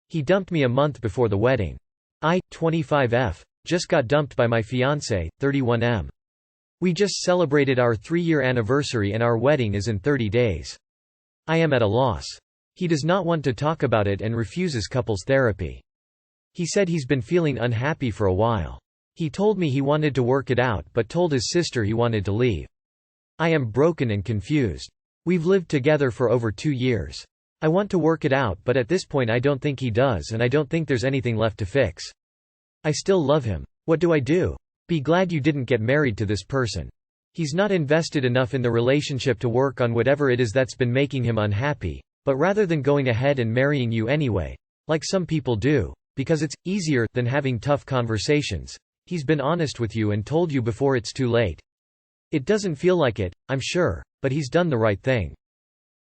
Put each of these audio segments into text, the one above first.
He dumped me a month before the wedding. I, 25F, just got dumped by my fiancé, 31M. We just celebrated our 3-year anniversary and our wedding is in 30 days. I am at a loss. He does not want to talk about it and refuses couples therapy. He said he's been feeling unhappy for a while. He told me he wanted to work it out but told his sister he wanted to leave. I am broken and confused. We've lived together for over 2 years. I want to work it out but at this point I don't think he does and I don't think there's anything left to fix. I still love him. What do I do? Be glad you didn't get married to this person. He's not invested enough in the relationship to work on whatever it is that's been making him unhappy, but rather than going ahead and marrying you anyway, like some people do, because it's easier than having tough conversations, he's been honest with you and told you before it's too late. It doesn't feel like it, I'm sure, but he's done the right thing.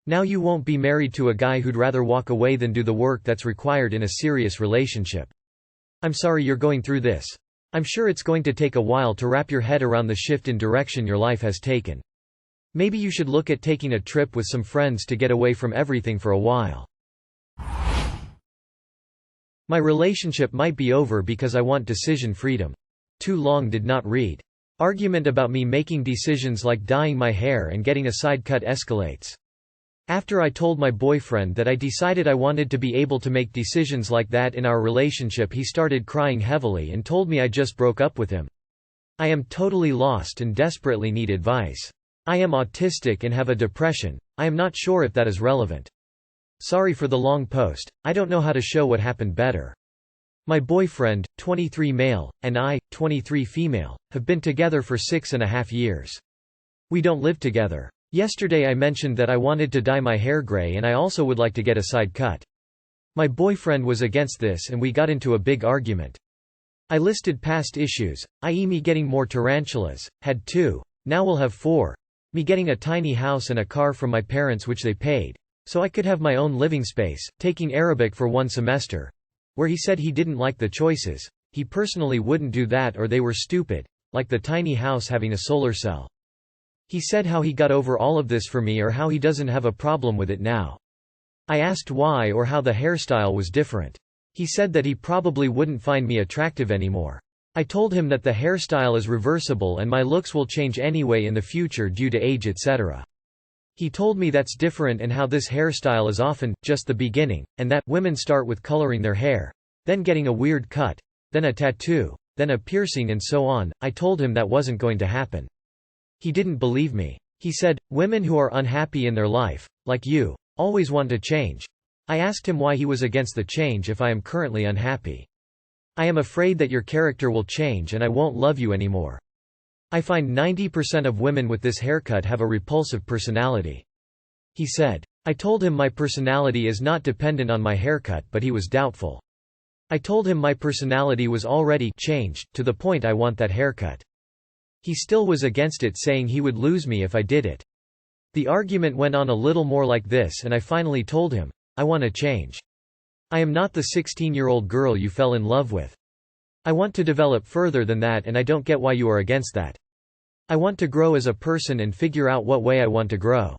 Now you won't be married to a guy who'd rather walk away than do the work that's required in a serious relationship. I'm sorry you're going through this. I'm sure it's going to take a while to wrap your head around the shift in direction your life has taken. Maybe you should look at taking a trip with some friends to get away from everything for a while. My relationship might be over because I want decision freedom. Too long did not read. Argument about me making decisions like dyeing my hair and getting a side cut escalates. After I told my boyfriend that I decided I wanted to be able to make decisions like that in our relationship, he started crying heavily and told me I just broke up with him. I am totally lost and desperately need advice. I am autistic and have a depression. I am not sure if that is relevant. Sorry for the long post, I don't know how to show what happened better. My boyfriend, 23 male, and I, 23 female, have been together for 6.5 years. We don't live together. Yesterday I mentioned that I wanted to dye my hair gray and I also would like to get a side cut. My boyfriend was against this and we got into a big argument. I listed past issues, i.e. me getting more tarantulas, had 2, now we'll have 4, me getting a tiny house and a car from my parents which they paid, so I could have my own living space, taking Arabic for 1 semester, where he said he didn't like the choices, he personally wouldn't do that or they were stupid, like the tiny house having a solar cell. He said how he got over all of this for me or how he doesn't have a problem with it now. I asked why or how the hairstyle was different. He said that he probably wouldn't find me attractive anymore. I told him that the hairstyle is reversible and my looks will change anyway in the future due to age etc. He told me that's different and how this hairstyle is often just the beginning, and that women start with coloring their hair, then getting a weird cut, then a tattoo, then a piercing and so on. I told him that wasn't going to happen. He didn't believe me. He said, women who are unhappy in their life, like you, always want to change. I asked him why he was against the change if I am currently unhappy. I am afraid that your character will change and I won't love you anymore. I find 90% of women with this haircut have a repulsive personality. He said. I told him my personality is not dependent on my haircut but he was doubtful. I told him my personality was already changed, to the point I want that haircut. He still was against it, saying he would lose me if I did it. The argument went on a little more like this and I finally told him, I want to change. I am not the 16-year-old girl you fell in love with. I want to develop further than that and I don't get why you are against that. I want to grow as a person and figure out what way I want to grow.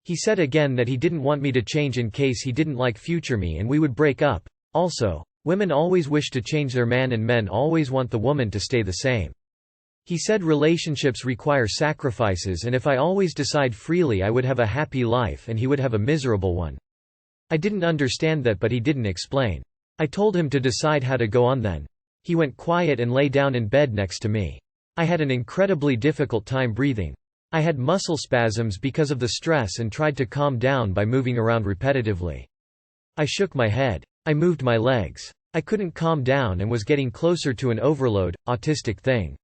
He said again that he didn't want me to change in case he didn't like future me and we would break up. Also, women always wish to change their man and men always want the woman to stay the same. He said relationships require sacrifices and if I always decide freely I would have a happy life and he would have a miserable one. I didn't understand that but he didn't explain. I told him to decide how to go on then. He went quiet and lay down in bed next to me. I had an incredibly difficult time breathing. I had muscle spasms because of the stress and tried to calm down by moving around repetitively. I shook my head. I moved my legs. I couldn't calm down and was getting closer to an overload, autistic thing.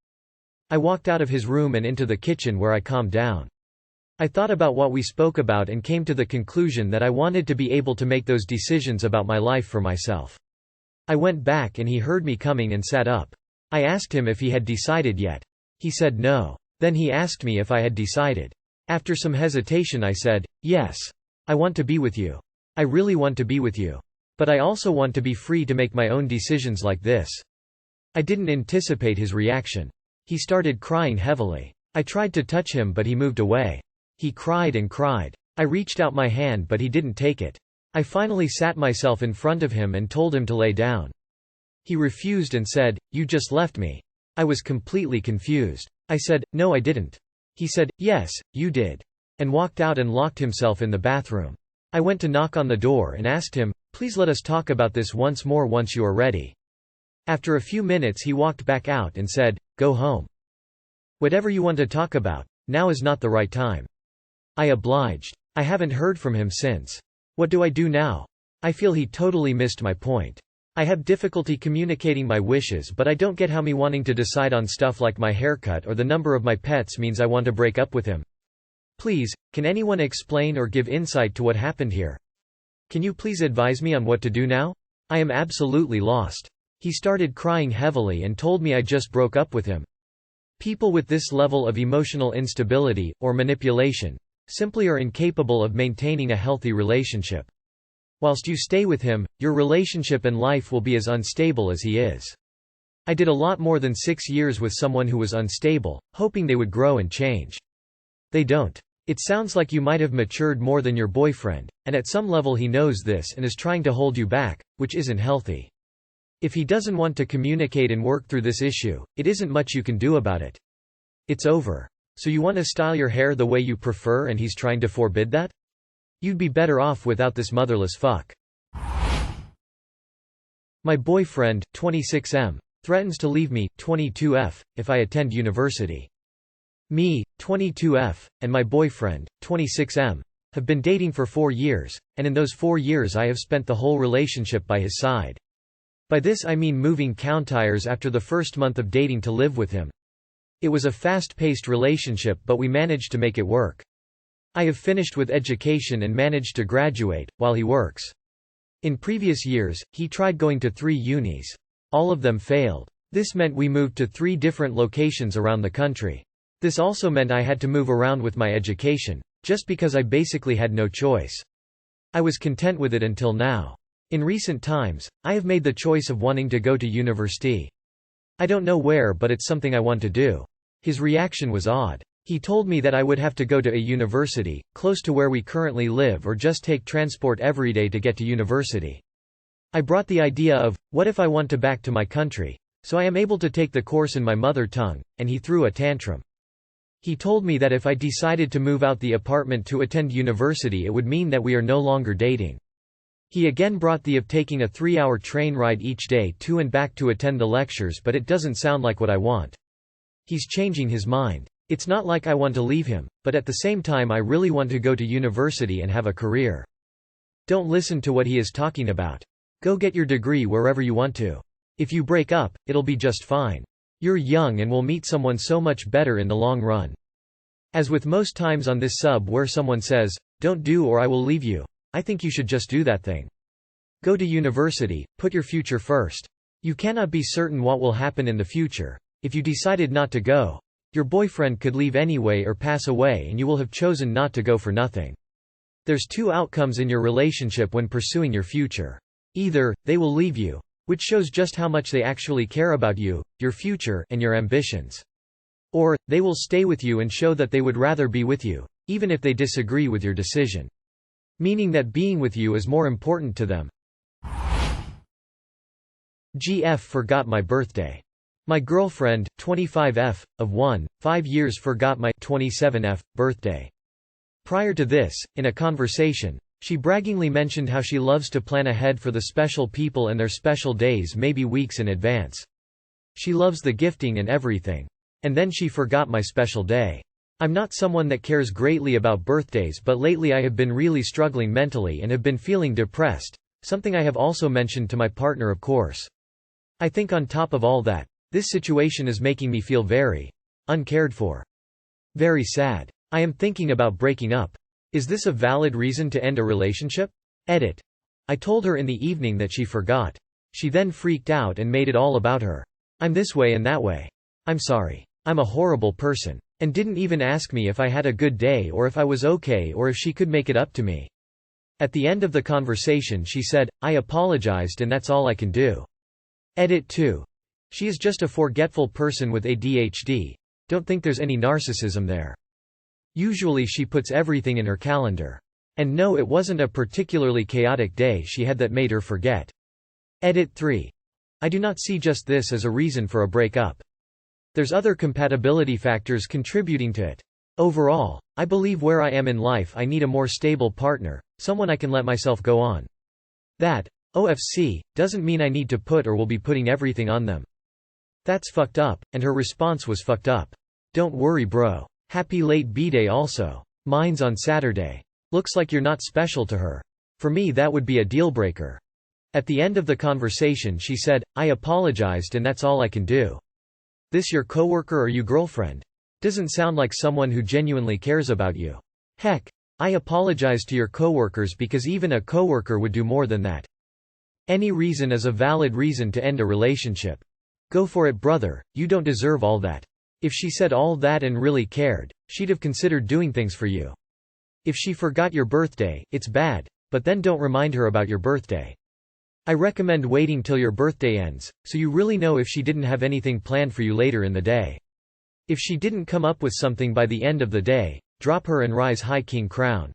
I walked out of his room and into the kitchen where I calmed down. I thought about what we spoke about and came to the conclusion that I wanted to be able to make those decisions about my life for myself. I went back and he heard me coming and sat up. I asked him if he had decided yet. He said no. Then he asked me if I had decided. After some hesitation I said, yes. I want to be with you. I really want to be with you. But I also want to be free to make my own decisions like this. I didn't anticipate his reaction. He started crying heavily. I tried to touch him but he moved away. He cried and cried. I reached out my hand but he didn't take it. I finally sat myself in front of him and told him to lay down. He refused and said, "You just left me." I was completely confused. I said, "No, I didn't." He said, "Yes, you did," and walked out and locked himself in the bathroom. I went to knock on the door and asked him, "Please let us talk about this once more once you are ready." After a few minutes he walked back out and said, "Go home. Whatever you want to talk about, now is not the right time." I obliged. I haven't heard from him since. What do I do now? I feel he totally missed my point. I have difficulty communicating my wishes, but I don't get how me wanting to decide on stuff like my haircut or the number of my pets means I want to break up with him. Please, can anyone explain or give insight to what happened here? Can you please advise me on what to do now? I am absolutely lost. He started crying heavily and told me I just broke up with him. People with this level of emotional instability, or manipulation, simply are incapable of maintaining a healthy relationship. Whilst you stay with him, your relationship and life will be as unstable as he is. I did a lot more than 6 years with someone who was unstable, hoping they would grow and change. They don't. It sounds like you might have matured more than your boyfriend, and at some level he knows this and is trying to hold you back, which isn't healthy. If he doesn't want to communicate and work through this issue, it isn't much you can do about it. It's over. So you want to style your hair the way you prefer and he's trying to forbid that? You'd be better off without this motherless fuck. My boyfriend, 26M, threatens to leave me, 22F, if I attend university. Me, 22F, and my boyfriend, 26M, have been dating for 4 years, and in those 4 years I have spent the whole relationship by his side. By this I mean moving countyres after the first month of dating to live with him. It was a fast-paced relationship, but we managed to make it work. I have finished with education and managed to graduate, while he works. In previous years, he tried going to 3 unis. All of them failed. This meant we moved to 3 different locations around the country. This also meant I had to move around with my education, just because I basically had no choice. I was content with it until now. In recent times, I have made the choice of wanting to go to university. I don't know where, but it's something I want to do. His reaction was odd. He told me that I would have to go to a university, close to where we currently live, or just take transport every day to get to university. I brought the idea of, what if I want to back to my country, so I am able to take the course in my mother tongue, and he threw a tantrum. He told me that if I decided to move out the apartment to attend university it would mean that we are no longer dating. He again brought the of taking a 3-hour train ride each day to and back to attend the lectures, but it doesn't sound like what I want. He's changing his mind. It's not like I want to leave him, but at the same time I really want to go to university and have a career. Don't listen to what he is talking about. Go get your degree wherever you want to. If you break up, it'll be just fine. You're young and will meet someone so much better in the long run. As with most times on this sub where someone says, "Don't do or I will leave you," I think you should just do that thing. Go to university, put your future first. You cannot be certain what will happen in the future. If you decided not to go, your boyfriend could leave anyway or pass away and you will have chosen not to go for nothing. There's 2 outcomes in your relationship when pursuing your future. Either, they will leave you, which shows just how much they actually care about you, your future, and your ambitions. Or, they will stay with you and show that they would rather be with you, even if they disagree with your decision. Meaning that being with you is more important to them. GF forgot my birthday. My girlfriend, 25F, of 5 years forgot my 27F birthday. Prior to this, in a conversation, she braggingly mentioned how she loves to plan ahead for the special people and their special days maybe weeks in advance. She loves the gifting and everything. And then she forgot my special day. I'm not someone that cares greatly about birthdays, but lately I have been really struggling mentally and have been feeling depressed, something I have also mentioned to my partner, of course. I think on top of all that, this situation is making me feel very uncared for. Very sad. I am thinking about breaking up. Is this a valid reason to end a relationship? Edit. I told her in the evening that she forgot. She then freaked out and made it all about her. I'm this way and that way. I'm sorry. I'm a horrible person. And didn't even ask me if I had a good day or if I was okay or if she could make it up to me. At the end of the conversation she said, "I apologized and that's all I can do." Edit 2. She is just a forgetful person with ADHD. Don't think there's any narcissism there. Usually she puts everything in her calendar. And no, it wasn't a particularly chaotic day she had that made her forget. Edit 3. I do not see just this as a reason for a breakup. There's other compatibility factors contributing to it. Overall, I believe where I am in life I need a more stable partner, someone I can let myself go on. That, OFC, doesn't mean I need to put or will be putting everything on them. That's fucked up, and her response was fucked up. Don't worry bro. Happy late B-day also. Mine's on Saturday. Looks like you're not special to her. For me that would be a deal-breaker. At the end of the conversation she said, I apologized and that's all I can do. This your coworker or you girlfriend? Doesn't sound like someone who genuinely cares about you. Heck, I apologize to your coworkers because even a coworker would do more than that. Any reason is a valid reason to end a relationship. Go for it brother, you don't deserve all that. If she said all that and really cared, she'd have considered doing things for you. If she forgot your birthday, it's bad, but then don't remind her about your birthday. I recommend waiting till your birthday ends, so you really know if she didn't have anything planned for you later in the day. If she didn't come up with something by the end of the day, drop her and rise high king crown.